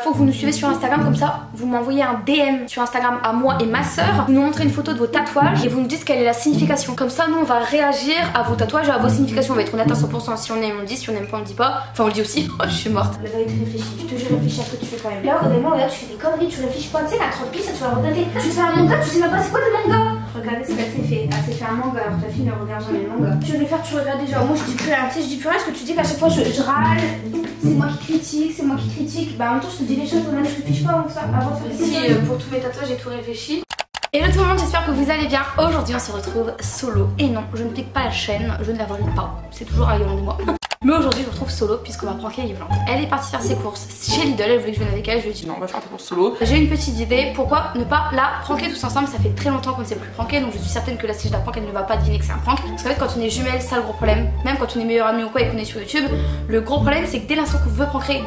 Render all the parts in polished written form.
faut que vous nous suivez sur Instagram, comme ça vous m'envoyez un DM sur Instagram à moi et ma soeur, vous nous montrez une photo de vos tatouages et vous nous dites quelle est la signification. Comme ça nous on va réagir à vos tatouages et à vos significations. On va être honnête à 100%, si on aime on le dit, si on aime pas on le dit pas. Enfin on le dit aussi. Oh je suis morte. La vérité réfléchis, tu te jure réfléchis à ce que tu fais quand même. Là honnêtement regarde tu fais des conneries, tu réfléchis pas, tu sais la 30 piles ça tu vas regretter. Tu fais un manga, tu sais même pas c'est quoi le manga. Regardez ce qu'elle s'est fait, elle s'est fait un manga alors que ta fille ne regarde jamais le manga. Tu veux le faire, tu regardes déjà. Moi je dis plus rien, tu sais je dis plus rien parce que tu dis qu'à chaque fois je râle. C'est moi qui critique, c'est moi qui critique. Bah en même temps je te dis les choses, je réfléchis pas avant ça. Avant de faire ici pour tous mes tatouages j'ai tout réfléchi. Hello tout le monde, j'espère que vous allez bien. Aujourd'hui on se retrouve solo. Et non, je ne clique pas la chaîne, je ne la vole pas. C'est toujours à Yolande et moi. Mais aujourd'hui je vous retrouve solo puisqu'on va pranker Yolande. Elle est partie faire ses courses chez Lidl, elle voulait que je vienne avec elle, je lui ai dit non on va faire tes courses solo. J'ai une petite idée, pourquoi ne pas la pranker tous ensemble. Ça fait très longtemps qu'on ne s'est plus pranker, donc je suis certaine que là si je la prank elle ne va pas deviner que c'est un prank. Parce qu'en fait quand on est jumelles, ça le gros problème. Même quand on est meilleure amie ou quoi et qu'on est sur YouTube, le gros problème c'est que dès l'instant qu'on veut pranker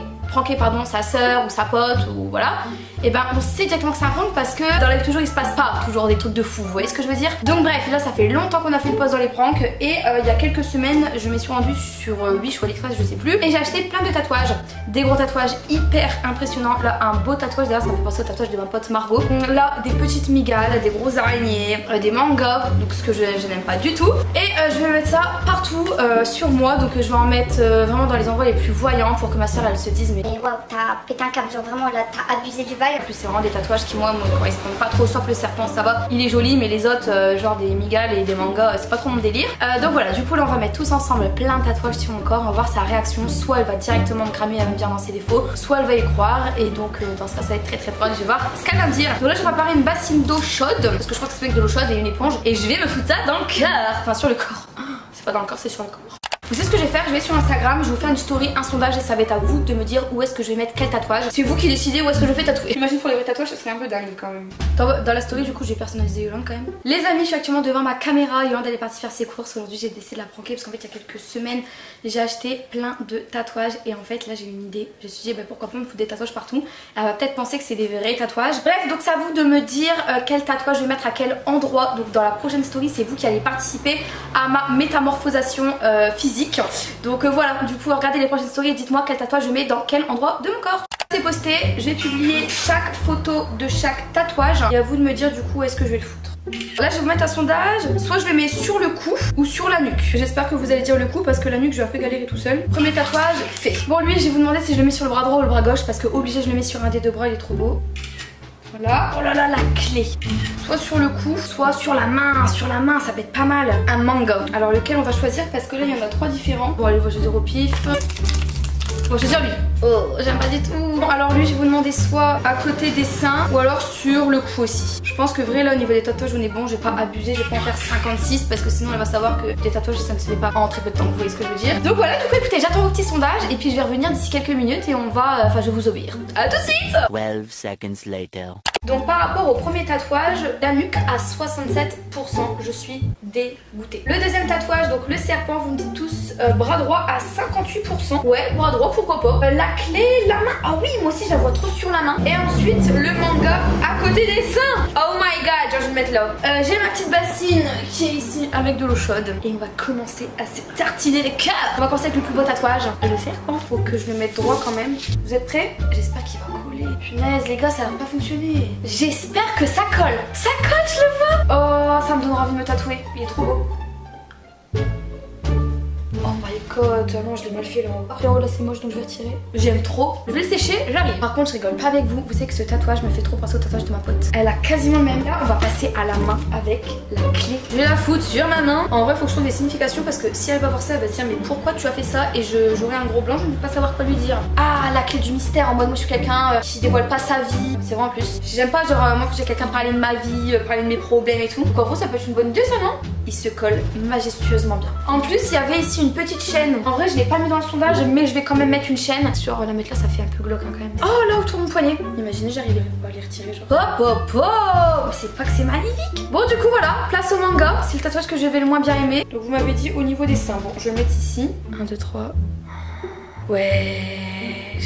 sa soeur ou sa pote ou voilà, et ben on sait directement que c'est un prank parce que dans la vie toujours il se passe pas toujours des trucs de fou, vous voyez ce que je veux dire. Donc bref, là ça fait longtemps qu'on a fait une pause dans les pranks et il y a quelques semaines je me suis rendue sur Wish ou AliExpress je sais plus et j'ai acheté plein de tatouages, des gros tatouages hyper impressionnants. Là un beau tatouage, d'ailleurs ça me fait penser au tatouage de ma pote Margot. Là des petites migales, des grosses araignées, des mangas, donc ce que je n'aime pas du tout. Et je vais mettre ça partout sur moi, donc je vais en mettre vraiment dans les endroits les plus voyants pour que ma soeur elle se dise mais waouh, t'as pété un câble, genre vraiment là t'as abusé du bail. En plus c'est vraiment des tatouages qui moi me correspondent pas trop, sauf le serpent ça va, il est joli, mais les autres genre des migales et des mangas c'est pas trop mon délire. Donc voilà, du coup là on va mettre tous ensemble plein de tatouages sur mon corps, on va voir sa réaction, soit elle va directement me cramer, elle va me dire dans ses défauts, soit elle va y croire et donc dans ce cas ça va être très très drôle, je vais voir ce qu'elle va me dire. Donc là je vais préparer une bassine d'eau chaude, parce que je crois que c'est avec de l'eau chaude et une éponge, et je vais me foutre ça dans le cœur, enfin sur le corps, c'est pas dans le corps c'est sur le corps. Vous savez ce que je vais faire, je vais sur Instagram, je vais vous faire une story, un sondage et ça va être à vous de me dire où est-ce que je vais mettre quel tatouage. C'est vous qui décidez où est-ce que je fais tatouer. J'imagine pour les vrais tatouages ça serait un peu dingue quand même. Dans la story du coup j'ai personnalisé Yolande quand même. Les amis, je suis actuellement devant ma caméra, Yolande elle est partie faire ses courses. Aujourd'hui j'ai décidé de la pranker parce qu'en fait il y a quelques semaines j'ai acheté plein de tatouages et en fait là j'ai une idée. Je me suis dit bah, pourquoi pas me foutre des tatouages partout. Elle va peut-être penser que c'est des vrais tatouages. Bref, donc c'est à vous de me dire quel tatouage je vais mettre à quel endroit. Donc dans la prochaine story c'est vous qui allez participer à ma métamorphosation physique. Donc voilà, du coup regardez les prochaines stories et dites-moi quel tatouage je mets dans quel endroit de mon corps. C'est posté, je vais publier chaque photo de chaque tatouage et à vous de me dire du coup où est-ce que je vais le foutre. Là je vais vous mettre un sondage, soit je le mets sur le cou ou sur la nuque. J'espère que vous allez dire le cou parce que la nuque je vais un peu galérer tout seul. Premier tatouage fait. Bon lui je vais vous demander si je le mets sur le bras droit ou le bras gauche parce que obligé je le mets sur un des deux bras, il est trop beau. Voilà, oh là là la clé. Soit sur le cou, soit sur la main. Sur la main ça peut être pas mal. Un manga. Alors lequel on va choisir parce que là il y en a 3 différents. Bon allez on va choisir au pif. Bon je vais choisir lui. Oh j'aime pas du tout. Bon alors lui je vais vous demander soit à côté des seins ou alors sur le cou aussi. Je pense que vrai là au niveau des tatouages on est bon. Je vais pas abuser, je vais pas en faire 56 parce que sinon elle va savoir que les tatouages ça ne se fait pas en très peu de temps. Vous voyez ce que je veux dire. Donc voilà, du coup écoutez j'attends vos petits sondages et puis je vais revenir d'ici quelques minutes et on va, enfin je vais vous obéir. A tout de suite. 12 seconds later. Donc par rapport au premier tatouage, la nuque à 67%, je suis dégoûtée. Le deuxième tatouage, donc le serpent, vous me dites tous bras droit à 58%. Ouais, bras droit, pourquoi pas. La clé, la main, ah oui, moi aussi je la vois trop sur la main. Et ensuite le manga à côté des seins. Oh my god, genre, je vais le mettre là. J'ai ma petite bassine qui est ici avec de l'eau chaude. Et on va commencer à se tartiner les cœurs. On va commencer avec le plus beau tatouage, le serpent. Faut que je le mette droit quand même. Vous êtes prêts? J'espère qu'il va coller. Punaise les gars, ça va pas fonctionner. J'espère que ça colle. Ça colle, je le vois. Oh, ça me donnera envie de me tatouer. Il est trop beau. Oh my god, non je l'ai mal fait là. Oh là c'est moche donc je vais retirer. J'aime trop. Je vais le sécher, j'arrive. Par contre je rigole pas avec vous. Vous savez que ce tatouage me fait trop penser au tatouage de ma pote. Elle a quasiment le même. Là on va passer à la main avec la clé. Je vais la foutre sur ma main. En vrai faut que je trouve des significations parce que si elle va voir ça elle va se dire mais pourquoi tu as fait ça. Et j'aurai un gros blanc, je ne vais pas savoir quoi lui dire. Ah la clé du mystère en mode moi je suis quelqu'un qui dévoile pas sa vie. C'est vrai en plus. J'aime pas genre moi que j'ai quelqu'un parler de ma vie, parler de mes problèmes et tout. Donc en gros ça peut être une bonne idée ça non. Il se colle majestueusement bien. En plus il y avait ici une petite chaîne. En vrai je l'ai pas mis dans le sondage mais je vais quand même mettre une chaîne. Sur la mettre là ça fait un peu glauque hein, quand même. Oh là autour de mon poignet. Imaginez j'arrive à les retirer genre. Hop hop hop. C'est pas que c'est magnifique. Bon du coup voilà, place au manga. C'est le tatouage que je vais le moins bien aimer. Donc vous m'avez dit au niveau des seins. Bon je vais le mettre ici. 1, 2, 3. Ouais.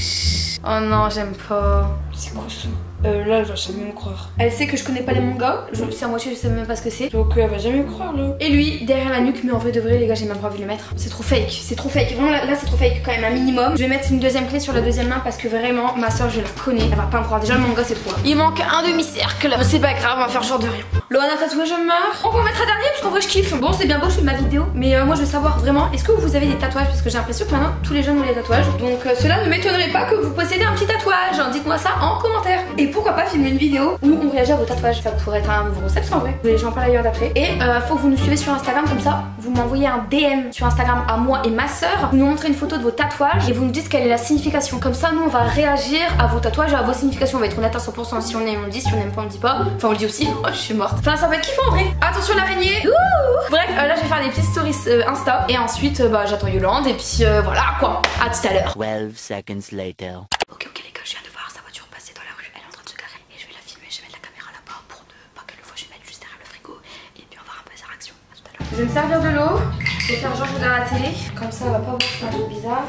Oh non j'aime pas. C'est quoi ça? Là, elle va jamais me croire. Elle sait que je connais pas les mangas. C'est à moitié, je sais même pas ce que c'est. Donc, elle va jamais me croire, là. Et lui, derrière la nuque, mais en vrai de vrai, les gars, j'ai même pas envie de le mettre. C'est trop fake, c'est trop fake. Vraiment, là, c'est trop fake quand même, un minimum. Je vais mettre une deuxième clé sur la deuxième main parce que vraiment, ma soeur, je la connais. Elle va pas me croire. Déjà, le manga, c'est trop. Il manque un demi-cercle. C'est pas grave, on va faire genre de rien. Loana tatoué, je meurs. On peut mettre un dernier parce qu'en vrai, je kiffe. Bon, c'est bien beau, je fais ma vidéo. Mais moi, je veux savoir vraiment, est-ce que vous avez des tatouages? Parce que j'ai l'impression que maintenant, tous les jeunes ont des tatouages. Donc, cela ne m'étonnerait pas que vous possédez un petit tatouage. Dites-moi ça en commentaire. Et pourquoi pas filmer une vidéo où on réagit à vos tatouages? Ça pourrait être un nouveau concept en vrai. Je vais en parler ailleurs d'après. Et faut que vous nous suivez sur Instagram, comme ça vous m'envoyez un DM sur Instagram à moi et ma soeur. Vous nous montrez une photo de vos tatouages et vous nous dites quelle est la signification. Comme ça, nous on va réagir à vos tatouages et à vos significations. On va être honnête à 100%. Si on aime, on le dit. Si on aime pas, on le dit pas. Enfin, on le dit aussi. Oh, je suis morte. Enfin, ça va être kiffant en vrai. Attention l'araignée. Bref, là je vais faire des petites stories Insta. Et ensuite, j'attends Yolande. Et puis voilà quoi. À tout à l'heure. 12 seconds later. Ok les gars, je viens de voir sa voiture passer dans la rue, elle est en train de se garer et je vais la filmer, je vais mettre la caméra là-bas pour ne pas qu'elle le voie, je vais mettre juste derrière le frigo et puis on va voir un peu sa réaction. À tout à l'heure. Je vais me servir de l'eau, je vais faire genre je regarde la télé, comme ça elle va pas voir un truc bizarre.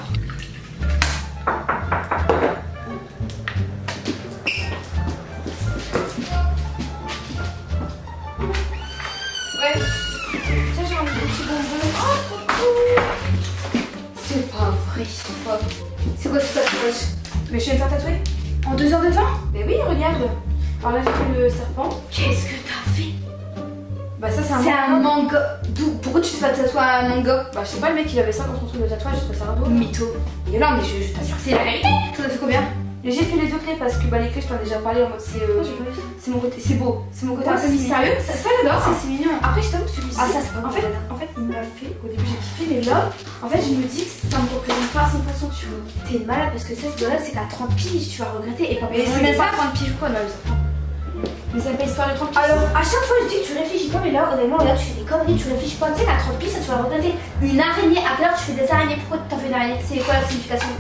Bref, ça j'ai envie de petits bonbons. Oh trop cool. C'est pas vrai, c'est quoi ce tatouage? Mais je vais me faire tatouer en 2 heures de temps? Mais oui, regarde. Alors là j'ai fait le serpent. Qu'est-ce que t'as fait? Bah ça c'est un manga. Pourquoi tu te fais tatouer un manga? Bah je sais pas, le mec il avait ça dans son truc de tatouage, je trouve ça un mytho. Et là mais je t'assure c'est la vérité. Tout a fait combien? J'ai fait les 2 clés parce que les clés je t'en ai déjà parlé en mode c'est mon côté, c'est beau, c'est mon côté un peu mystérieux. Ça j'adore, c'est mignon. Après je t'avoue celui-ci. Ah ça c'est pas en fait il m'a fait, au début j'ai kiffé mais là en fait je me dis que ça me représente pas à 100%, tu vois. T'es malade parce que ça ce gars-là c'est qu'à 30 piges tu vas regretter et pas mais c'est même pas 30 piges ou quoi non mais ça fait histoire de 30 piges. Alors à chaque fois je dis que tu réfléchis pas mais là honnêtement là tu fais des conneries, tu réfléchis pas, tu sais qu'à 30 piges ça tu vas regretter. Une araignée, à quelle heure tu fais des araignées, pourquoi t'as fait une araignée? C'est quoi la signification?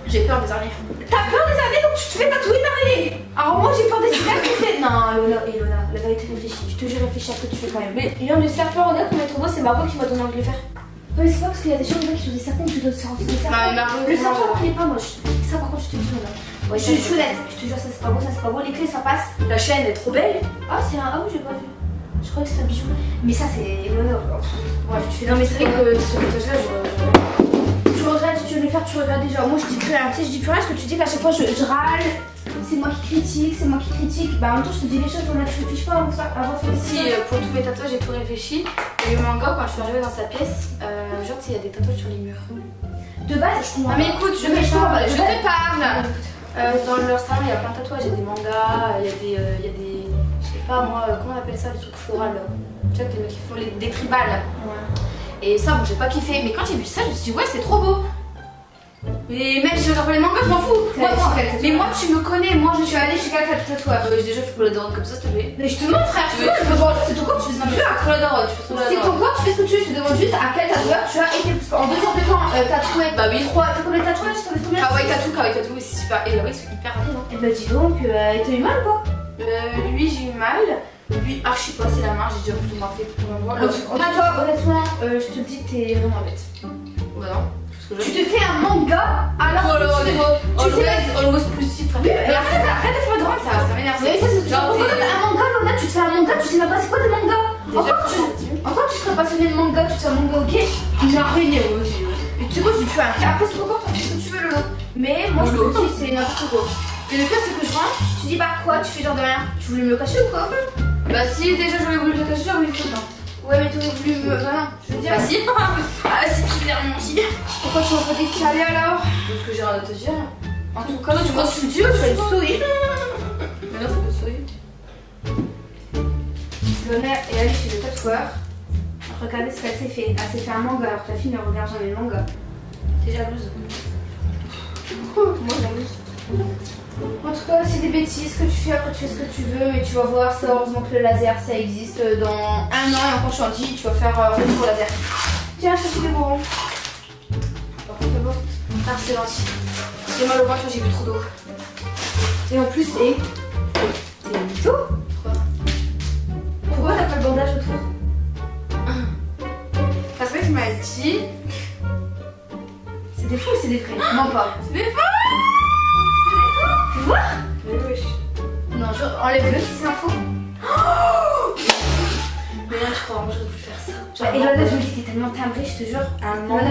J'ai peur des araignées. T'as peur des araignées donc tu te fais tatouer une araignée? Alors moi j'ai peur des cigales qui fait. Non Elona, la vérité réfléchis, je te jure réfléchis à ce que tu fais quand même. Mais le serpent regarde qu'on est trop beau, c'est Margot qui m'a donné envie de le faire. Non mais c'est pas parce qu'il y a des gens qui sont des serpents que tu dois se rendre des serpents. Le serpent il est pas moche. Ça par contre je te dis là. Ouais, je suis honnête, je te jure ça c'est pas beau, ça c'est pas beau, les clés ça passe. La chaîne est trop belle. Ah c'est un. Ah oui j'ai pas vu. Je crois que c'est un bijou. Mais ça c'est Elona. Bref tu fais. Non mais c'est vrai que ce tatouage là je regrette, si tu veux le faire, tu regrettes déjà. Moi je dis plus rien, tu sais, je dis plus rien parce que tu dis qu'à chaque fois je râle, c'est moi qui critique, c'est moi qui critique. Bah en même temps je te dis les choses, on a tu réfléchis pas avant ça. Si pour tous mes tatouages j'ai tout réfléchi. Et le manga quand je suis arrivée dans sa pièce, genre tu sais il y a des tatouages sur les murs. De base je comprends. Ah mais écoute, je te parle. Dans leur salon il y a plein de tatouages, il y a des mangas, il y a des. Je sais pas moi, comment on appelle ça, les trucs florales. Tu vois que les mecs qui font des tribales. Ouais. Et ça, bon, j'ai pas kiffé. Mais quand j'ai vu ça, je me suis dit, ouais, c'est trop beau. Mais même si je regarde pas les mangas, je m'en fous. Mais moi, tu me connais. Moi, je suis allée chez quelqu'un de tatouage. J'ai déjà fait pour le daron comme ça, s'il te plaît. Mais je te demande, frère. C'est ton corps, tu fais ce que tu veux. C'est ton corps, tu fais ce que tu veux. Je te demande juste à quel tatoueur tu as été. Parce qu'en 2 heures de temps, tatoué. Bah oui, 3. T'as combien de tatouages? T'en as combien? Kawaii tattoo, c'est super. Et là, oui, c'est hyper rapide. Et bah, dis donc, t'as eu mal ou pas? Lui, j'ai eu mal. Lui, archi pas, c'est la main, j'ai déjà plus ou moins fait pour l'endroit. Honnêtement, je te dis que t'es vraiment bête. Bah non. Tu te fais un manga alors que tu sais always plus si frère. Mais arrête de faire drôle, ça m'énerve. Mais ça c'est genre un manga, Lona, tu te fais un manga, tu sais même pas c'est quoi des mangas. Encore tu serais passionné de manga, tu te fais un manga ok. Une araignée aussi. Et tu sais quoi, je dis plus rien. Après c'est encore, tu fais ce que tu veux Lolo. Mais moi je te dis c'est n'importe quoi. Et le pire c'est que je rentre, tu dis bah quoi, tu fais genre de rien. Tu voulais me le cacher ou quoi? Bah si déjà j'aurais voulu le cacher, j'aurais voulu le cacher. Ouais mais tu aurais voulu me... Non, je veux dire... Bah si. Ah si, clairement si. Pourquoi tu m'as pas décalé alors? Parce que j'ai rien à te dire. En tout cas, tu vois, tu me dis, je fais une souris. Mais non, c'est pas une souris. L'honneur est allée chez le tatoueur. Regardez ce qu'elle s'est fait. Elle s'est fait un manga alors que la fille ne regarde jamais le manga. T'es jalouse? Moi jalouse. En tout cas, c'est des bêtises que tu fais, après tu fais ce que tu veux, mais tu vas voir, c'est heureusement que le laser ça existe. Dans 1 an et encore je t'en dis, tu vas faire retour au laser. Tiens, je te fais des bonbons. Par contre, bon. Ah, c'est gentil. J'ai mal au ventre, j'ai bu trop d'eau. Et en plus, c'est une mytho. Pourquoi t'as pas le bandage autour? Parce que tu m'as dit. C'est des faux ou c'est des vrais? Non, pas. C'est des faux! Tu vois? Mais wesh. enlève-le si c'est un faux. Mais là, je crois, moi j'aurais voulu faire ça. Et là, je me dis que t'es tellement timbré, je te jure. Là,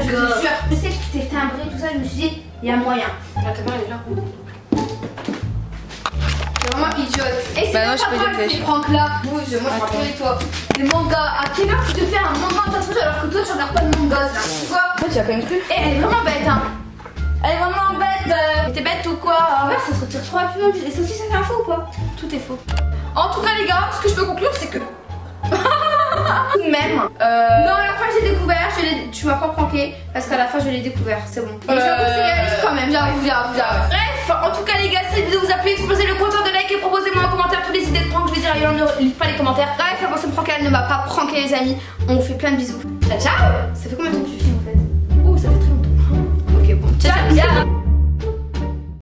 je te jure, je sais que t'es timbré, tout ça, je me suis dit, il y a moyen. La caméra, elle est là. C'est vraiment idiote. Et c'est pas grave ces pranks là. Moi, je prends plus avec toi. Les mangas, à quelle heure tu te fais un manga tatouage alors que toi tu regardes pas de mangas là? Tu vois? Toi, tu as quand même cru. Et elle est vraiment bête, hein. Elle est vraiment bête. Mais t'es bête ou quoi? Ouais, ça se retire trop rapidement. Et ça aussi, ça c'est un faux ou pas? Tout est faux. En tout cas, les gars, ce que je peux conclure, c'est que. Même. Non, la fois j'ai découvert, tu m'as pas pranké parce qu'à la fin je l'ai découvert, c'est bon. Et j'avoue, c'est réaliste quand même, j'avoue. Bref, en tout cas, les gars, si la vidéo vous a plu, explosez le compteur de like et proposez-moi en commentaire toutes les idées de prank. Je vais dire, il y en a, lis pas les commentaires. Bref, la personne prank, elle ne m'a pas pranké, les amis. On vous fait plein de bisous. Ciao, ciao. Ça fait combien de temps que tu filmes en fait? Oh, ça fait très longtemps. Ok, bon, ciao.